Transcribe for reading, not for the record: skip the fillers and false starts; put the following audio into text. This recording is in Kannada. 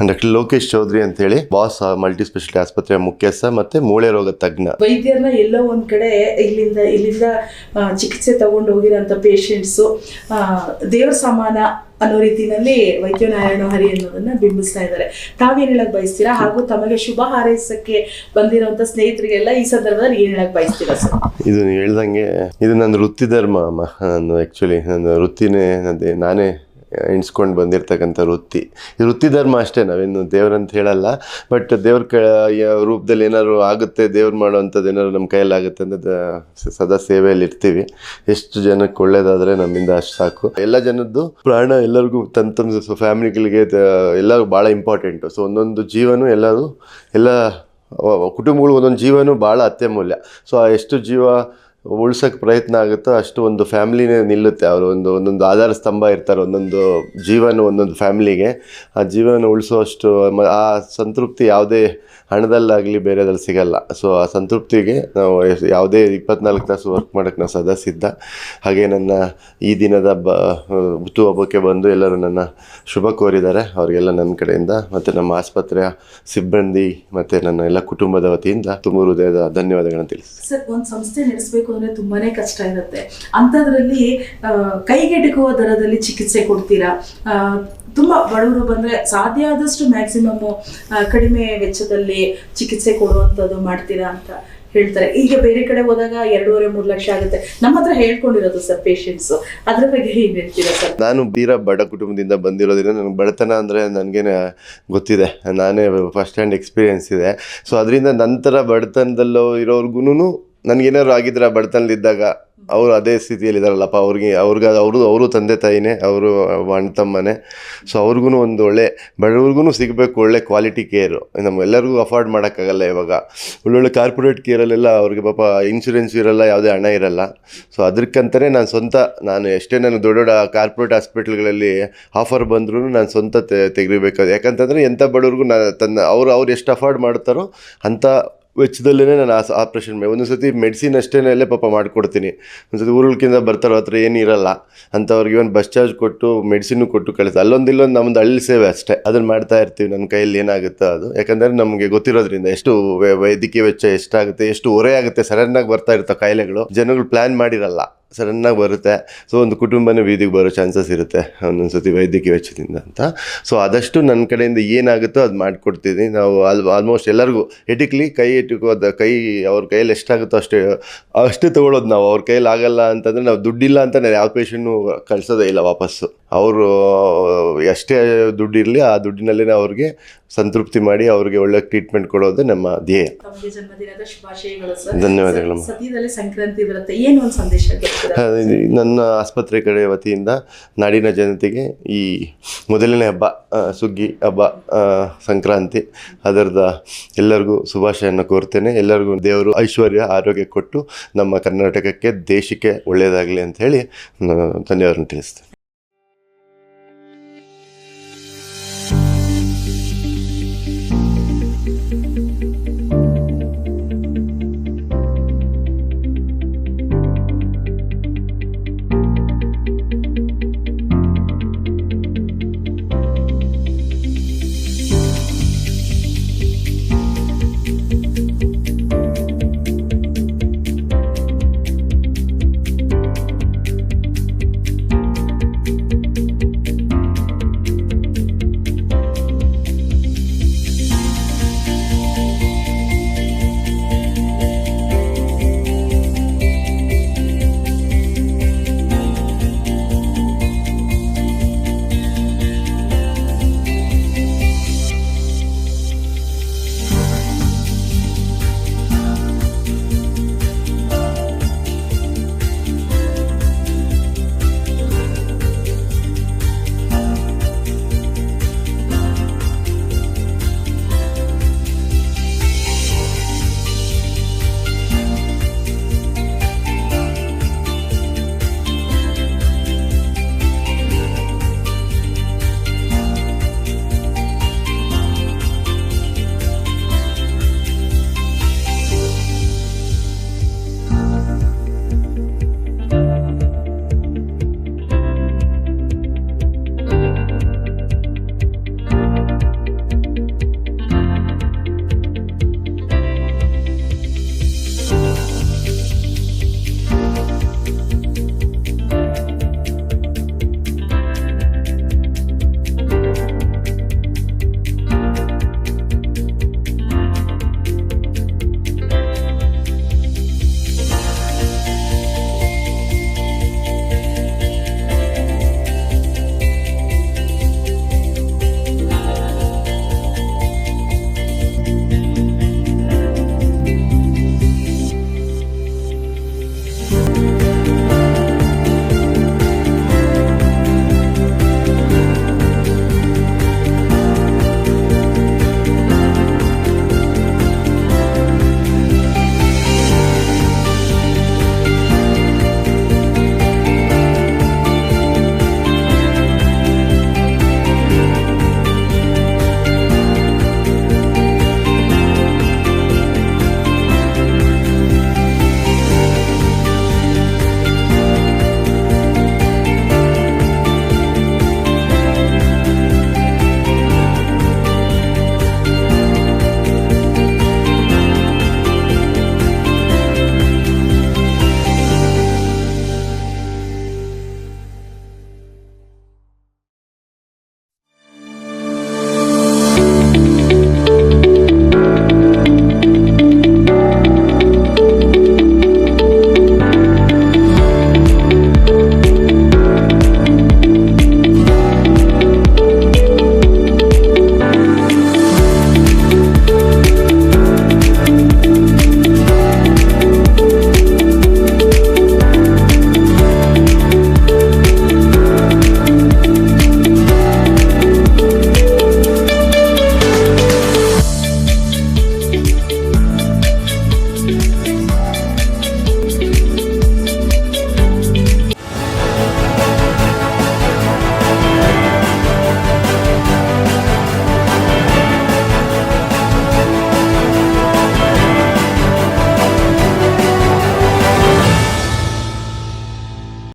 ಡಾಕ್ಟರ್ ಲೋಕೇಶ್ ಚೌಧರಿ ಅಂತ ಹೇಳಿ, ಬಾಸ್ ಮಲ್ಟಿ ಸ್ಪೆಷಾಲಿಟಿ ಆಸ್ಪತ್ರೆಯ ಮುಖ್ಯಸ್ಥ ಮತ್ತೆ ಮೂಳೆ ರೋಗ ತಜ್ಞ. ವೈದ್ಯರನ್ನ ಎಲ್ಲೋ ಒಂದ್ ಕಡೆ ಇಲ್ಲಿಂದ ಚಿಕಿತ್ಸೆ ತಗೊಂಡು ಹೋಗಿರೋಂಥ ಪೇಷಂಟ್ಸು ದೇವ್ರ ಸಮಾನ ಅನ್ನೋ ರೀತಿಯಲ್ಲಿ ವೈದ್ಯನಾರಾಯಣ ಹರಿ ಅನ್ನೋದನ್ನ ಬಿಂಬಿಸ್ತಾ ಇದ್ದಾರೆ. ತಾವೇನ್ ಹೇಳಕ್ ಬಯಸ್ತೀರಾ? ಹಾಗೂ ತಮಗೆ ಶುಭ ಹಾರೈಸಕ್ಕೆ ಬಂದಿರುವಂತ ಸ್ನೇಹಿತರಿಗೆಲ್ಲ ಈ ಸಂದರ್ಭದಲ್ಲಿ ಏನ್ ಹೇಳಕ್ ಬಯಸ್ತೀರಾ ಸರ್? ಇದು ನೀವು ಹೇಳ್ದಂಗೆ ಇದು ನನ್ನ ವೃತ್ತಿ ಧರ್ಮ ಅಮ್ಮ. ನಾನು ಆ್ಯಕ್ಚುಲಿ ನನ್ನ ವೃತ್ತಿನೇ ನಾನೇ ಎಣಿಸ್ಕೊಂಡು ಬಂದಿರ್ತಕ್ಕಂಥ ವೃತ್ತಿ. ಈ ವೃತ್ತಿ ಧರ್ಮ ಅಷ್ಟೇ, ನಾವೇನು ದೇವ್ರಂತ ಹೇಳಲ್ಲ. ಬಟ್ ದೇವ್ರ ರೂಪದಲ್ಲಿ ಏನಾದ್ರು ಆಗುತ್ತೆ, ದೇವ್ರು ಮಾಡೋವಂಥದ್ದು ಏನಾದ್ರು ನಮ್ಮ ಕೈಯಲ್ಲಿ ಆಗುತ್ತೆ ಅಂದರೆ ಸದಾ ಸೇವೆಯಲ್ಲಿ ಇರ್ತೀವಿ. ಎಷ್ಟು ಜನಕ್ಕೆ ಒಳ್ಳೇದಾದರೆ ನಮ್ಮಿಂದ ಅಷ್ಟು ಸಾಕು. ಎಲ್ಲ ಜನದ್ದು ಪ್ರಾಣ ಎಲ್ಲರಿಗೂ ತಮ್ಮ ಫ್ಯಾಮಿಲಿಗಳಿಗೆ ಎಲ್ಲರಿಗೂ ಭಾಳ ಇಂಪಾರ್ಟೆಂಟು. ಸೊ ಒಂದೊಂದು ಜೀವನೂ ಎಲ್ಲ ಕುಟುಂಬಗಳು ಒಂದೊಂದು ಜೀವನೂ ಭಾಳ ಅತ್ಯಮೂಲ್ಯ. ಸೊ ಎಷ್ಟು ಜೀವ ಉಳ್ಸೋಕ್ಕೆ ಪ್ರಯತ್ನ ಆಗುತ್ತೋ ಅಷ್ಟು ಒಂದು ಫ್ಯಾಮಿಲಿನೇ ನಿಲ್ಲುತ್ತೆ. ಅವರು ಒಂದೊಂದು ಆಧಾರ ಸ್ತಂಭ ಇರ್ತಾರೆ ಒಂದೊಂದು ಜೀವನ, ಒಂದೊಂದು ಫ್ಯಾಮಿಲಿಗೆ. ಆ ಜೀವನ ಉಳಿಸೋಷ್ಟು ಆ ಸಂತೃಪ್ತಿ ಯಾವುದೇ ಹಣದಲ್ಲಾಗಲಿ ಬೇರೆದಲ್ಲಿ ಸಿಗಲ್ಲ. ಸೊ ಆ ಸಂತೃಪ್ತಿಗೆ ನಾವು ಯಾವುದೇ 24 ತಾಸು ವರ್ಕ್ ಮಾಡೋಕ್ಕೆ ನಾವು ಸದಾ ಸಿದ್ಧ. ಹಾಗೆ ನನ್ನ ಈ ದಿನದ ಹುಟ್ಟುಹಬ್ಬಕ್ಕೆ ಬಂದು ಎಲ್ಲರೂ ನನ್ನ ಶುಭ ಕೋರಿದ್ದಾರೆ. ಅವರಿಗೆಲ್ಲ ನನ್ನ ಕಡೆಯಿಂದ ಮತ್ತು ನಮ್ಮ ಆಸ್ಪತ್ರೆಯ ಸಿಬ್ಬಂದಿ ಮತ್ತು ನನ್ನ ಎಲ್ಲ ಕುಟುಂಬದ ವತಿಯಿಂದ ತುಂಬ ಹೃದಯದ ಧನ್ಯವಾದಗಳನ್ನು ತಿಳಿಸ್ತೀನಿ. ಸರ್, ಒಂದು ಸಂಸ್ಥೆ ನಡೆಸಬೇಕು ಅಂದರೆ ತುಂಬಾನೇ ಕಷ್ಟ ಇರುತ್ತೆ. ಅಂಥದ್ರಲ್ಲಿ ಕೈಗೆಟುಕುವ ದರದಲ್ಲಿ ಚಿಕಿತ್ಸೆ ಕೊಡ್ತೀರಾ? ತುಂಬ ಬಡವರು ಬಂದರೆ ಸಾಧ್ಯ ಆದಷ್ಟು ಮ್ಯಾಕ್ಸಿಮಮ್ ಕಡಿಮೆ ವೆಚ್ಚದಲ್ಲಿ ಚಿಕಿತ್ಸೆ ಕೊಡುವಂಥದ್ದು ಮಾಡ್ತೀರಾ ಅಂತ ಹೇಳ್ತಾರೆ. ಈಗ ಬೇರೆ ಕಡೆ ಹೋದಾಗ 2.5-3 ಲಕ್ಷ ಆಗುತ್ತೆ. ನಮ್ಮ ಹತ್ರ ಹೇಳ್ಕೊಂಡಿರೋದು ಸರ್ ಪೇಷಂಟ್ಸು, ಅದ್ರ ಬಗ್ಗೆ ಏನು ಹೇಳ್ತೀರಾ ಸರ್? ನಾನು ಬಡ ಕುಟುಂಬದಿಂದ ಬಂದಿರೋದ್ರಿಂದ ನನಗೆ ಬಡತನ ಅಂದರೆ ನನಗೇನೆ ಗೊತ್ತಿದೆ. ನಾನೇ ಫಸ್ಟ್ ಹ್ಯಾಂಡ್ ಎಕ್ಸ್ಪೀರಿಯೆನ್ಸ್ ಇದೆ. ಸೊ ಅದರಿಂದ ನಂತರ ಬಡತನದಲ್ಲೋ ಇರೋರ್ಗು ನನಗೇನಾದ್ರು ಆಗಿದ್ರೆ ಬಡತನದಲ್ಲಿದ್ದಾಗ ಅವರು ಅದೇ ಸ್ಥಿತಿಯಲ್ಲಿದ್ದಾರಲ್ಲಪ್ಪ, ಅವರು ತಂದೆ ತಾಯಿನೇ, ಅವರು ಅಣ್ಣ ತಮ್ಮನೇ. ಸೊ ಅವ್ರಿಗೂ ಒಂದು ಒಳ್ಳೆ ಬಡವ್ರಿಗೂ ಸಿಗಬೇಕು ಒಳ್ಳೆ ಕ್ವಾಲಿಟಿ ಕೇರು. ನಮ್ಗೆಲ್ಲರಿಗೂ ಅಫೋರ್ಡ್ ಮಾಡೋಕ್ಕಾಗಲ್ಲ. ಇವಾಗ ಒಳ್ಳೊಳ್ಳೆ ಕಾರ್ಪೊರೇಟ್ ಕೇರಲ್ಲೆಲ್ಲ ಅವ್ರಿಗೆ ಪಾಪ ಇನ್ಶೂರೆನ್ಸ್ ಇರೋಲ್ಲ, ಯಾವುದೇ ಹಣ ಇರೋಲ್ಲ. ಸೊ ಅದಕ್ಕಂತಲೇ ನಾನು ಎಷ್ಟೇ ನಾನು ದೊಡ್ಡ ಕಾರ್ಪೊರೇಟ್ ಹಾಸ್ಪಿಟ್ಲ್ಗಳಲ್ಲಿ ಆಫರ್ ಬಂದ್ರೂ ನಾನು ಸ್ವಂತ ತೆಗಿಬೇಕು. ಯಾಕಂತಂದರೆ ಎಂಥ ಬಡವ್ರಿಗೂ ಅವ್ರು ಎಷ್ಟು ಅಫೋರ್ಡ್ ಮಾಡ್ತಾರೋ ಅಂಥ ವೆಚ್ಚದಲ್ಲೇ ನಾನು ಆಪ್ರೇಷನ್ ಒಂದೊಂದು ಸತಿ ಮೆಡಿಸಿನ್ ಅಷ್ಟೇನಲ್ಲೇ ಪಾಪ ಮಾಡಿಕೊಡ್ತೀನಿ. ಒಂದು ಸತಿ ಊರುಗಳಿಂದ ಬರ್ತಾರೋ ಹತ್ರ ಏನಿರಲ್ಲ ಅಂಥವ್ರಿಗೆ ಒಂದು ಬಸ್ ಚಾರ್ಜ್ ಕೊಟ್ಟು ಮೆಡಿಸಿನ್ನು ಕೊಟ್ಟು ಕಳಿಸ್ತಾರೆ. ಇಲ್ಲೊಂದು ನಮ್ಮದು ಹಳ್ಳಿ ಸೇವೆ ಅಷ್ಟೇ, ಅದನ್ನು ಮಾಡ್ತಾ ಇರ್ತೀವಿ ನನ್ನ ಕೈಯಲ್ಲಿ ಏನಾಗುತ್ತೋ ಅದು. ಯಾಕಂದರೆ ನಮಗೆ ಗೊತ್ತಿರೋದ್ರಿಂದ ಎಷ್ಟು ವೈದ್ಯಕೀಯ ವೆಚ್ಚ ಎಷ್ಟಾಗುತ್ತೆ, ಎಷ್ಟು ಹೊರೆ ಆಗುತ್ತೆ. ಸಡನ್ನಾಗಿ ಬರ್ತಾ ಇರ್ತವೆ ಕಾಯಿಲೆಗಳು, ಜನಗಳು ಪ್ಲ್ಯಾನ್ ಮಾಡಿರಲ್ಲ, ಸಡನ್ನಾಗಿ ಬರುತ್ತೆ. ಸೊ ಒಂದು ಕುಟುಂಬನೇ ಬೀದಿಗೆ ಬರೋ ಚಾನ್ಸಸ್ ಇರುತ್ತೆ ಒಂದೊಂದು ಸತಿ ವೈದ್ಯಕೀಯ ವೆಚ್ಚದಿಂದ ಅಂತ. ಸೊ ಆದಷ್ಟು ನನ್ನ ಕಡೆಯಿಂದ ಏನಾಗುತ್ತೋ ಅದು ಮಾಡಿಕೊಡ್ತೀನಿ. ನಾವು ಆಲ್ಮೋಸ್ಟ್ ಎಲ್ಲರಿಗೂ ಎಟಿಕ್ಲಿ ಅವ್ರ ಕೈಯಲ್ಲಿ ಎಷ್ಟಾಗುತ್ತೋ ಅಷ್ಟೇ ತೊಗೊಳೋದು ನಾವು. ಅವ್ರ ಕೈಯಲ್ಲಿ ಆಗಲ್ಲ ಅಂತಂದರೆ ನಾವು ದುಡ್ಡಿಲ್ಲ ಅಂತ ನಾನು ಯಾವ ಪೇಷಂಟು ಕಳಿಸೋದೇ ಇಲ್ಲ ವಾಪಸ್ಸು. ಅವರು ಎಷ್ಟೇ ದುಡ್ಡಿರಲಿ ಆ ದುಡ್ಡಿನಲ್ಲೇ ಅವ್ರಿಗೆ ಸಂತೃಪ್ತಿ ಮಾಡಿ ಅವ್ರಿಗೆ ಒಳ್ಳೆ ಟ್ರೀಟ್ಮೆಂಟ್ ಕೊಡೋದು ನಮ್ಮ ಧ್ಯೇಯ. ಜನ್ಮದಿನದ ಶುಭಾಶಯಗಳು ಸರ್. ಧನ್ಯವಾದಗಳು. ಸದ್ಯದಲ್ಲೇ ಸಂಕ್ರಾಂತಿ ಬರುತ್ತೆ, ಏನು ಒಂದು ಸಂದೇಶ? ನನ್ನ ಆಸ್ಪತ್ರೆ ಕಡೆ ವತಿಯಿಂದ ನಾಡಿನ ಜನತೆಗೆ ಈ ಮೊದಲನೇ ಹಬ್ಬ, ಸುಗ್ಗಿ ಹಬ್ಬ, ಸಂಕ್ರಾಂತಿ, ಅದರದ ಎಲ್ಲರಿಗೂ ಶುಭಾಶಯನ ಕೋರ್ತೇನೆ. ಎಲ್ಲರಿಗೂ ದೇವರು ಐಶ್ವರ್ಯ ಆರೋಗ್ಯ ಕೊಟ್ಟು ನಮ್ಮ ಕರ್ನಾಟಕಕ್ಕೆ, ದೇಶಕ್ಕೆ ಒಳ್ಳೆಯದಾಗಲಿ ಅಂತ ಹೇಳಿ ಧನ್ಯವಾದ ತಿಳಿಸ್ತೇನೆ.